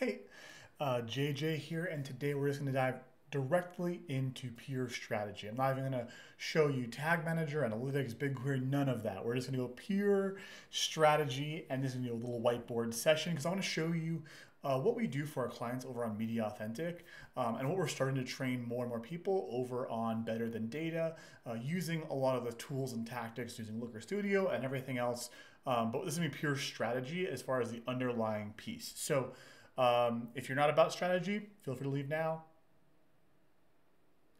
Hey, JJ here, and today we're just going to dive directly into pure strategy. I'm not even going to show you tag manager, analytics, BigQuery, none of that. We're just going to go pure strategy, and this is going to be a little whiteboard session because I want to show you what we do for our clients over on Media Authentic, and what we're starting to train more and more people over on Better Than Data, using a lot of the tools and tactics using Looker Studio and everything else. But this is going to be pure strategy as far as the underlying piece. So if you're not about strategy, feel free to leave now.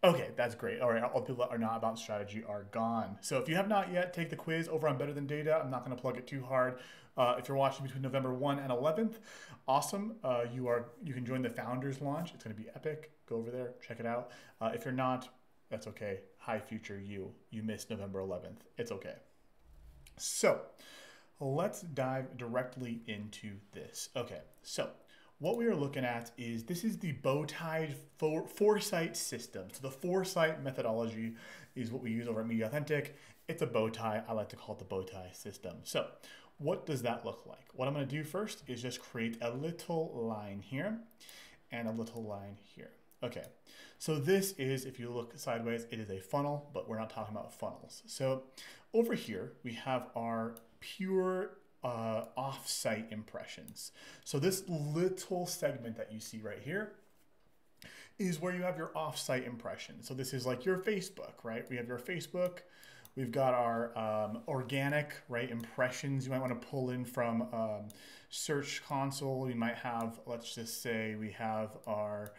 Okay, that's great. All right, all the people that are not about strategy are gone. So if you have not yet, take the quiz over on Better Than Data. I'm not going to plug it too hard. If you're watching between November 1 and 11th, awesome. You can join the Founders Launch. It's going to be epic. Go over there, check it out. If you're not, that's okay. Hi, future you. You missed November 11th. It's okay. So let's dive directly into this. Okay, so what we are looking at is this is the Bowtie Foresight system. So the Foresight methodology is what we use over at Media Authentic. It's a bow tie. I like to call it the Bowtie system. So what does that look like? What I'm going to do first is just create a little line here and a little line here. Okay, so this is, if you look sideways, it is a funnel, but we're not talking about funnels. So over here, we have our pure off-site impressions. So this little segment that you see right here is where you have your off-site impressions. So this is like your Facebook, right? We have your Facebook. We've got our organic, right, impressions you might want to pull in from Search Console. You might have, let's just say we have our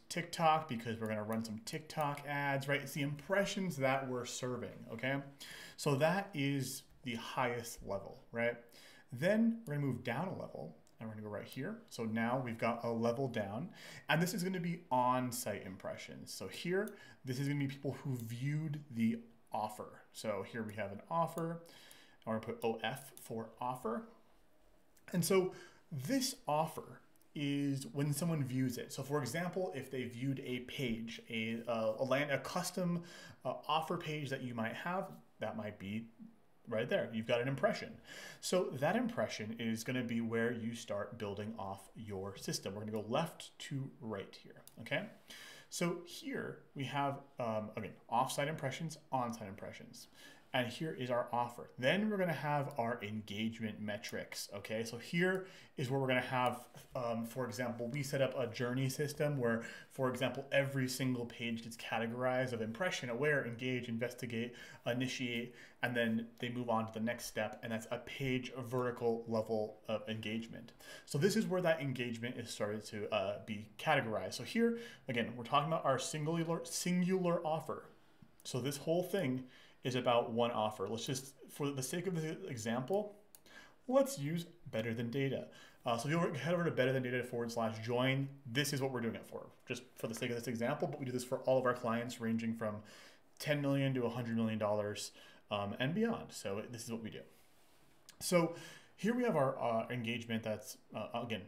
TikTok, because we're going to run some TikTok ads, right? It's the impressions that we're serving, okay? So that is the highest level, right? Then we're gonna move down a level and we're gonna go right here. So now we've got a level down, and this is gonna be on-site impressions. So here, this is gonna be people who viewed the offer. So here we have an offer, and we're gonna put OF for offer. And so this offer is when someone views it. So for example, if they viewed a page, a custom offer page that you might have, that might be right there. You've got an impression. So that impression is going to be where you start building off your system. We're going to go left to right here. Okay. So here we have, again, off-site impressions, on-site impressions. And here is our offer. Then we're going to have our engagement metrics. Okay, so here is where we're going to have, for example, we set up a journey system where, for example, every single page gets categorized of impression, aware, engage, investigate, initiate, and then they move on to the next step, and that's a page vertical level of engagement. So this is where that engagement is started to be categorized. So here, again, we're talking about our singular offer. So this whole thing is about one offer. Let's just, for the sake of this example, let's use Better Than Data. So if you head over to betterthindata.com/join, this is what we're doing it for, just for the sake of this example, but we do this for all of our clients ranging from $10 million to $100 million and beyond. So this is what we do. So here we have our engagement that's, again,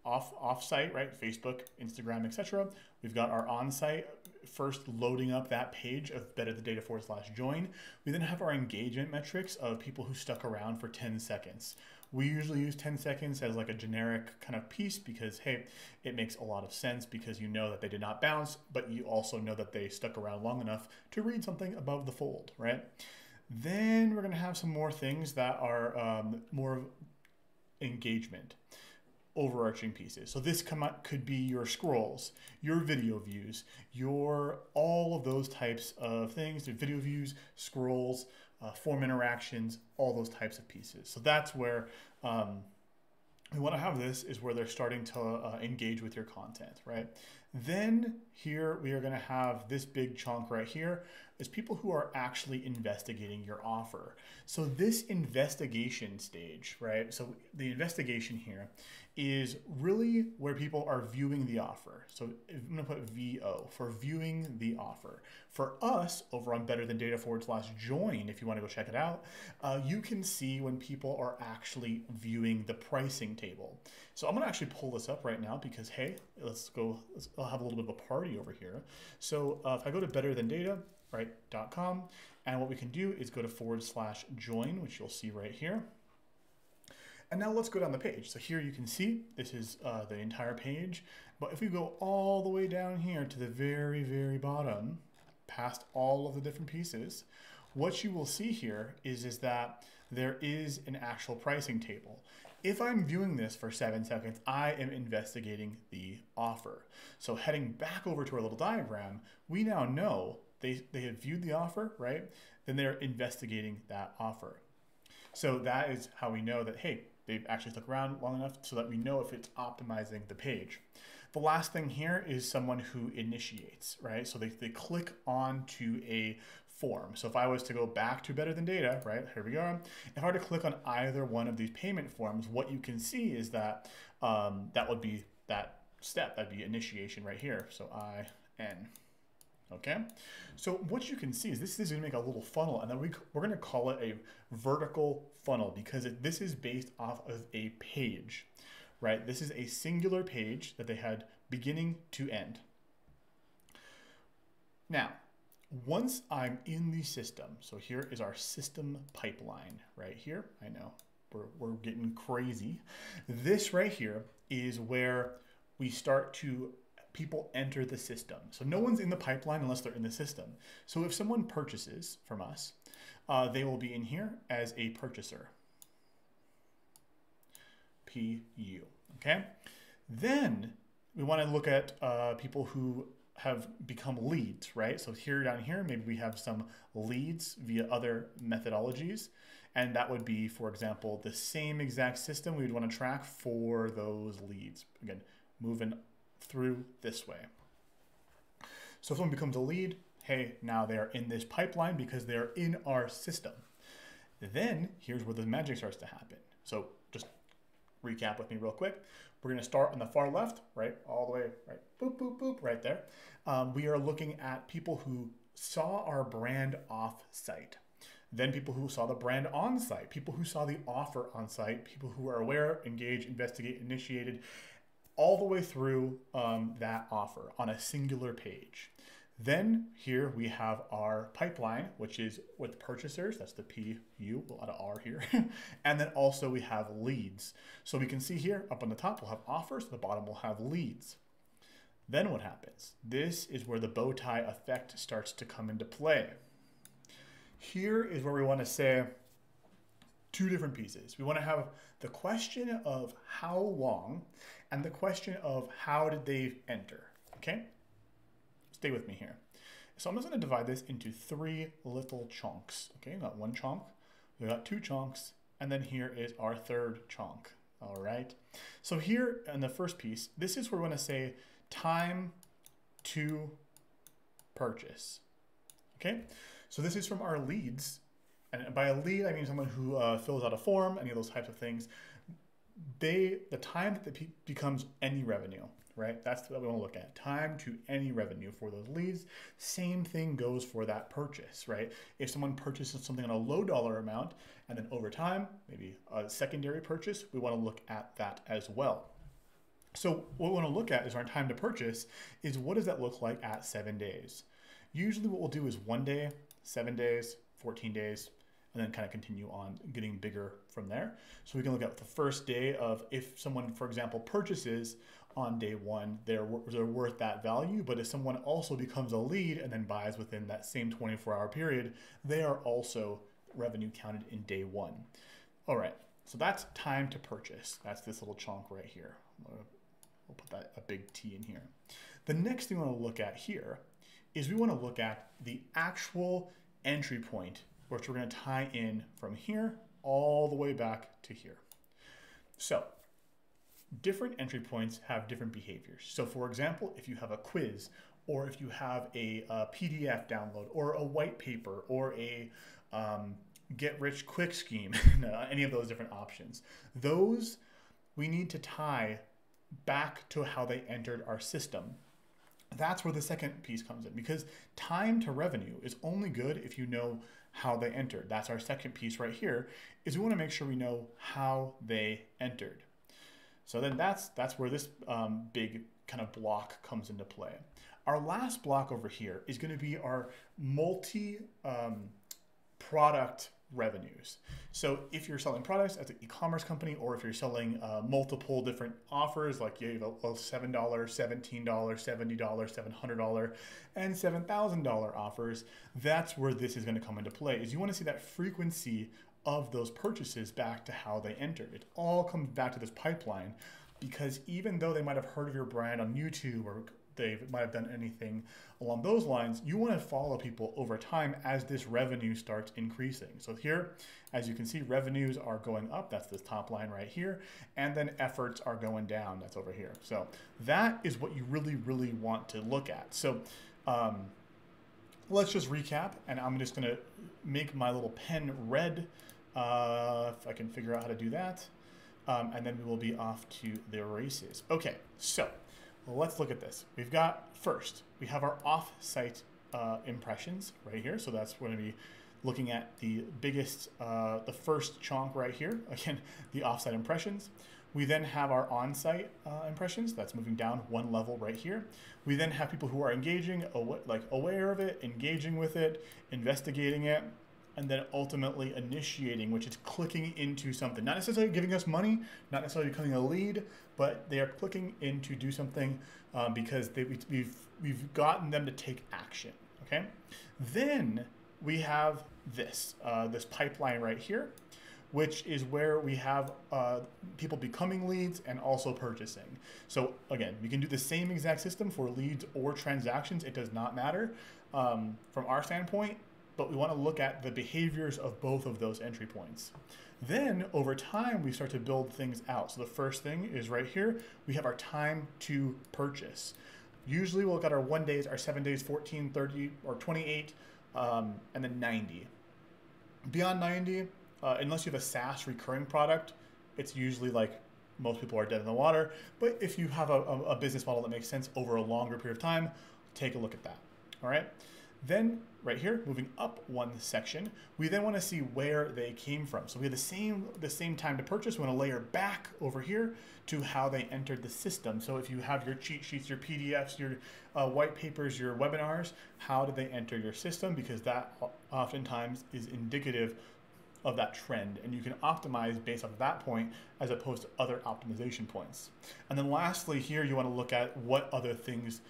off-site, right? Facebook, Instagram, etc. We've got our on-site, first loading up that page of betterthindata.com/join. We then have our engagement metrics of people who stuck around for 10 seconds. We usually use 10 seconds as like a generic kind of piece because, hey, it makes a lot of sense because you know that they did not bounce, but you also know that they stuck around long enough to read something above the fold, right? Then we're going to have some more things that are more engagement, overarching pieces. So this could be your scrolls, your video views, all of those types of things, the video views, scrolls, form interactions, all those types of pieces. So that's where we want to have this, is where they're starting to engage with your content, right? Then here we are going to have this big chunk right here is people who are actually investigating your offer. So this investigation stage, right? So the investigation here is really where people are viewing the offer. So I'm going to put VO for viewing the offer. For us over on betterthindata.com/join, if you want to go check it out, you can see when people are actually viewing the pricing table. So I'm going to actually pull this up right now because, hey, I'll have a little bit of a party over here. So if I go to betterthindata.com, and what we can do is go to /join, which you'll see right here. And now let's go down the page. So here you can see this is the entire page. But if we go all the way down here to the very, very bottom, past all of the different pieces, what you will see here is that there is an actual pricing table. If I'm viewing this for 7 seconds, I am investigating the offer. So heading back over to our little diagram, we now know they have viewed the offer, right? Then they're investigating that offer. So that is how we know that, hey, they've actually stuck around long enough so that we know if it's optimizing the page. The last thing here is someone who initiates, right? So they click onto a form. So if I was to go back to Better Than Data, right, here we go. If I were to click on either one of these payment forms, what you can see is that that would be that step, that'd be initiation right here. So IN. Okay, so what you can see is this is going to make a little funnel, and then we're going to call it a vertical funnel because this is based off of a page, right? This is a singular page that they had beginning to end. Now, once I'm in the system, so here is our system pipeline right here. I know we're getting crazy. This right here is where we start to people enter the system. So no one's in the pipeline unless they're in the system. So if someone purchases from us, they will be in here as a purchaser. PU, okay? Then we want to look at people who have become leads, right? So here down here, maybe we have some leads via other methodologies. And that would be, for example, the same exact system we would want to track for those leads. Again, moving through this way. So if someone becomes a lead, hey, now they are in this pipeline because they're in our system. Then here's where the magic starts to happen. So just recap with me real quick. We're going to start on the far left, right, all the way, right, boop, boop, boop, right there. We are looking at people who saw our brand off site. Then people who saw the brand on site, people who saw the offer on site, people who are aware, engaged, investigate, initiated, all the way through that offer on a singular page. Then here we have our pipeline, which is with purchasers. That's the PU, a lot of R here. And then also we have leads. So we can see here up on the top, we'll have offers. The bottom will have leads. Then what happens? This is where the bow tie effect starts to come into play. Here is where we want to say two different pieces. We want to have the question of how long and the question of how did they enter, okay? Stay with me here. So I'm just going to divide this into 3 little chunks, okay? We got 1 chunk, we got 2 chunks, and then here is our 3rd chunk, all right? So here in the first piece, this is where we want to say time to purchase, okay? So this is from our leads. And by a lead, I mean someone who fills out a form, any of those types of things. The time that becomes any revenue, right? That's what we want to look at. Time to any revenue for those leads. Same thing goes for that purchase, right? If someone purchases something on a low dollar amount, and then over time, maybe a secondary purchase, we want to look at that as well. So what we want to look at is our time to purchase is what does that look like at 7 days? Usually what we'll do is 1 day, 7 days, 14 days, and then kind of continue on getting bigger from there. So we can look at the first day of if someone, for example, purchases on day 1, they're worth that value. But if someone also becomes a lead and then buys within that same 24-hour period, they are also revenue counted in day 1. All right, so that's time to purchase. That's this little chunk right here. We'll put that a big T in here. The next thing we want to look at here is we want to look at the actual entry point, which we're going to tie in from here all the way back to here. So different entry points have different behaviors. So for example, if you have a quiz, or if you have a PDF download, or a white paper, or a get rich quick scheme, any of those different options, those we need to tie back to how they entered our system. That's where the second piece comes in, because time to revenue is only good if you know how they entered. That's our second piece right here, is we want to make sure we know how they entered. So then that's where this big kind of block comes into play. Our last block over here is going to be our multi-product revenues. So if you're selling products as an e-commerce company, or if you're selling multiple different offers, like you have a $7, $17, $70, $700, and $7,000 offers, that's where this is going to come into play. Is you want to see that frequency of those purchases back to how they entered. It all comes back to this pipeline, because even though they might have heard of your brand on YouTube, or they might have done anything along those lines, you want to follow people over time as this revenue starts increasing. So here, as you can see, revenues are going up. That's this top line right here. And then efforts are going down. That's over here. So that is what you really, really want to look at. So let's just recap, and I'm just going to make my little pen red, if I can figure out how to do that. And then we will be off to the races. Okay, so let's look at this. We've got, first, we have our off-site impressions right here. So that's going to be looking at the biggest, the first chunk right here. Again, the off-site impressions. We then have our on-site impressions. That's moving down one level right here. We then have people who are engaging, like aware of it, engaging with it, investigating it, and then ultimately initiating, which is clicking into something. Not necessarily giving us money, not necessarily becoming a lead, but they are clicking in to do something because we've gotten them to take action, okay? Then we have this pipeline right here, which is where we have people becoming leads and also purchasing. So again, we can do the same exact system for leads or transactions. It does not matter from our standpoint, but we want to look at the behaviors of both of those entry points. Then over time, we start to build things out. So the first thing is right here, we have our time to purchase. Usually we'll look at our 1 days, our 7 days, 14, 30, or 28, and then 90. Beyond 90, unless you have a SaaS recurring product, it's usually like most people are dead in the water. But if you have a business model that makes sense over a longer period of time, take a look at that, all right? Then right here, moving up one section, we then want to see where they came from. So we have the same time to purchase. We want to layer back over here to how they entered the system. So if you have your cheat sheets, your PDFs, your white papers, your webinars, how did they enter your system? Because that oftentimes is indicative of that trend, and you can optimize based off that point as opposed to other optimization points. And then lastly here, you want to look at what other things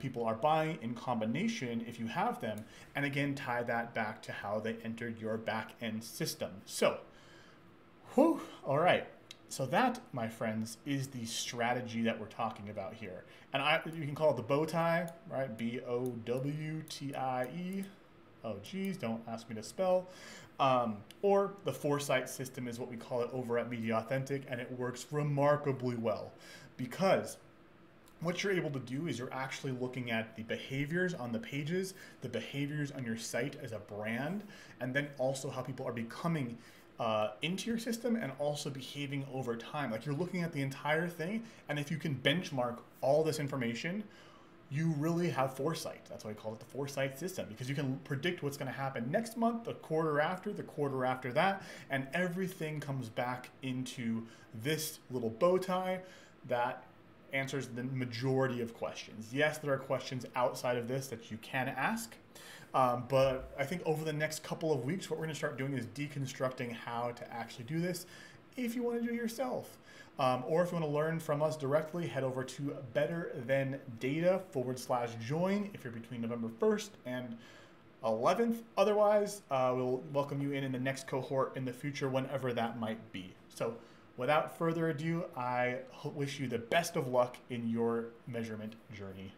people are buying in combination if you have them, and again tie that back to how they entered your back-end system. So, all right. So that, my friends, is the strategy that we're talking about here. And you can call it the bow tie, right? B-O-W-T-I-E. Oh, geez, don't ask me to spell. Or the Foresight system is what we call it over at Media Authentic, and it works remarkably well because what you're able to do is you're actually looking at the behaviors on the pages, the behaviors on your site as a brand, and then also how people are becoming into your system and also behaving over time. Like you're looking at the entire thing, and if you can benchmark all this information, you really have foresight. That's why I call it the foresight system, because you can predict what's going to happen next month, the quarter after that, and everything comes back into this little bow tie that answers the majority of questions. Yes, there are questions outside of this that you can ask, but I think over the next couple of weeks, what we're going to start doing is deconstructing how to actually do this if you want to do it yourself. Or if you want to learn from us directly, head over to betterthandata.com/join if you're between November 1st and 11th. Otherwise, we'll welcome you in the next cohort in the future, whenever that might be. So without further ado, I wish you the best of luck in your measurement journey.